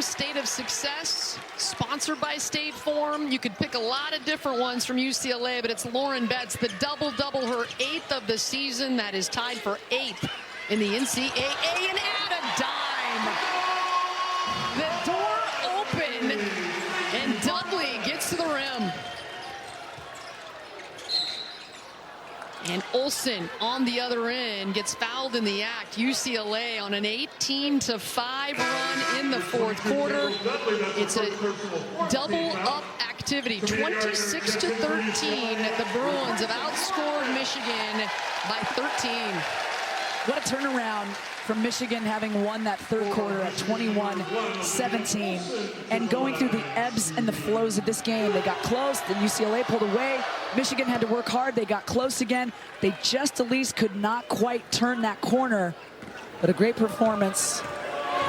Farm State of Success, sponsored by State Farm. You could pick a lot of different ones from UCLA, but it's Lauren Betts, the double-double, her 8th of the season. That is tied for 8th in the NCAA, and at a dime. The door open, and Dudley gets to the rim. And Olsen on the other end gets fouled in the act. UCLA on an 18-5 run in the fourth quarter. It's a double-up activity, 26-13. The Bruins have outscored Michigan by 13. What a turnaround from Michigan, having won that third quarter at 21-17 and going through the ebbs and the flows of this game. They got close, then UCLA pulled away. Michigan had to work hard. They got close again. They just at least could not quite turn that corner. But a great performance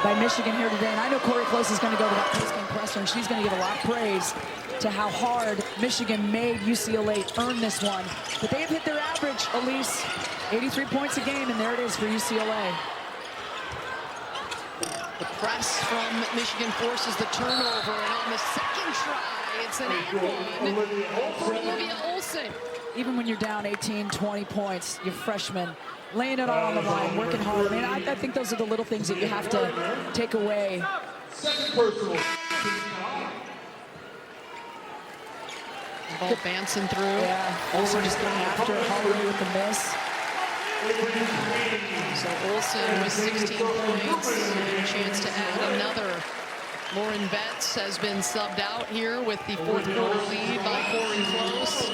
by Michigan here today. And I know Corey Close is going to go to that post-game presser, and she's going to give a lot of praise to how hard Michigan made UCLA earn this one. But they have hit their average, Elise, 83 points a game, and there it is for UCLA. The press from Michigan forces the turnover, and on the second try, it's an and one for Olivia Olsen. Even when you're down 18, 20 points, you're freshman, laying it all on the line, working hard. I mean, I think those are the little things that you have to take away. Ball bouncing through. Yeah, also just going after it, Holloway with the miss. So Olsen with 16 points and a chance to add another. Lauren Betts has been subbed out here with the fourth quarter lead by Corey Close.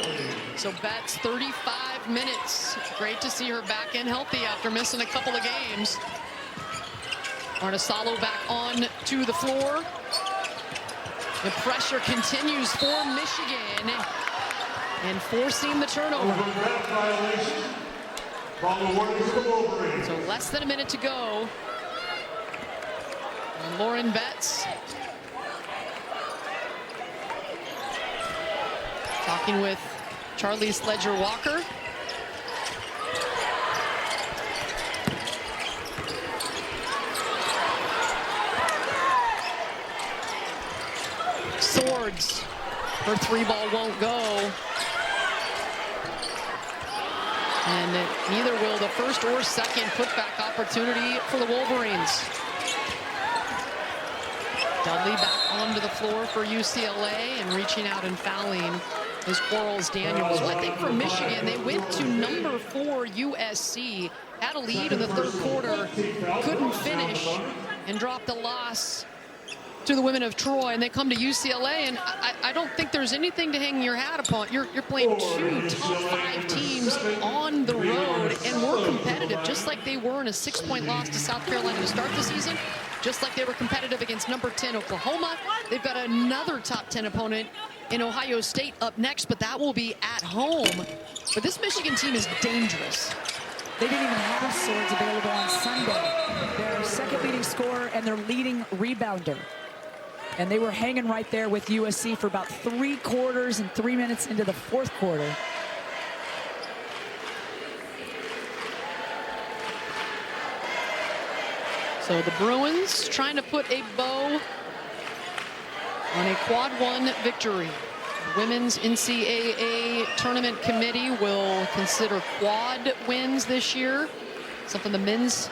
So Betts, 35 minutes. Great to see her back in healthy after missing a couple of games. Arnesalo back on to the floor. The pressure continues for Michigan and forcing the turnover. So less than a minute to go. And Lauren Betts talking with Charlie Sledger-Walker. Swords. Her three ball won't go. And neither will the first or second putback opportunity for the Wolverines. Dudley back onto the floor for UCLA, and reaching out and fouling is Quarles Daniels. Well, I think for Michigan, they went to number 4 USC, had a lead in the third quarter, couldn't finish, and dropped a loss to the women of Troy, and they come to UCLA, and I don't think there's anything to hang your hat upon. You're playing 2 top 5 teams on the road, and we're competitive, just like they were in a 6-point loss to South Carolina to start the season, just like they were competitive against number 10 Oklahoma. They've got another top 10 opponent in Ohio State up next, but that will be at home. But this Michigan team is dangerous. They didn't even have Swords available on Sunday. Their second leading scorer and their leading rebounder. And they were hanging right there with USC for about 3 quarters and 3 minutes into the fourth quarter. So the Bruins trying to put a bow on a quad 1 victory. The Women's NCAA Tournament Committee will consider quad wins this year, something the men's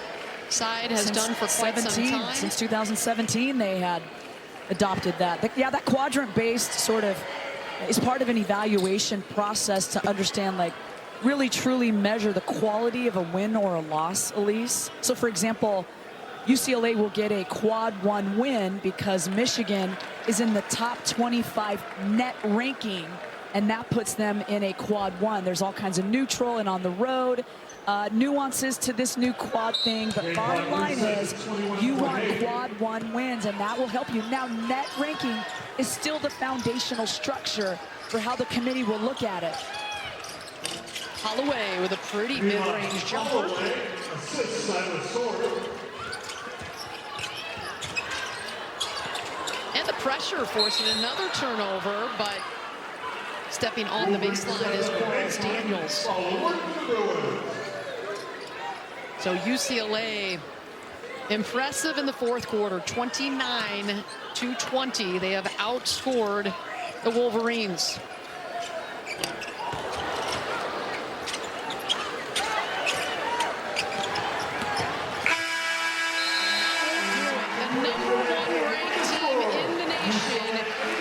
side has done for quite some time. Since 2017, they had adopted that. Yeah, that quadrant-based sort of is part of an evaluation process to understand, like, really truly measure the quality of a win or a loss, Elise. So, for example, UCLA will get a quad 1 win because Michigan is in the top 25 net ranking, and that puts them in a quad 1. There's all kinds of neutral and on the road nuances to this new quad thing, but bottom line is you want quad 1 wins, and that will help you. Now, net ranking is still the foundational structure for how the committee will look at it. Holloway with a pretty mid-range jumper. And the pressure forcing another turnover, but stepping on the baseline is Quarles Daniels. So UCLA Impressive in the fourth quarter, 29-20. They have outscored the Wolverines. The number 1 ranked team in the nation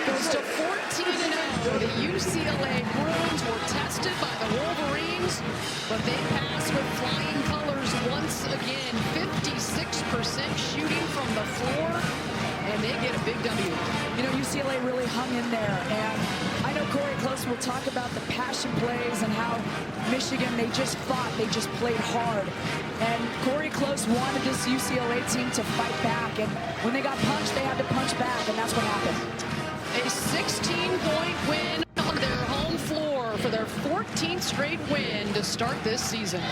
goes to 14-0. The UCLA Bruins were tested by the Wolverines, but they passed with flying colors once again. 56% shooting from the floor, and they get a big W. You know, UCLA really hung in there, and I know Corey Close will talk about the passion plays and how Michigan, they just fought, they just played hard. And Corey Close wanted this UCLA team to fight back, and when they got punched, they had to punch back, and that's what happened. A 16-point win on their home floor for their 14th straight win to start this season.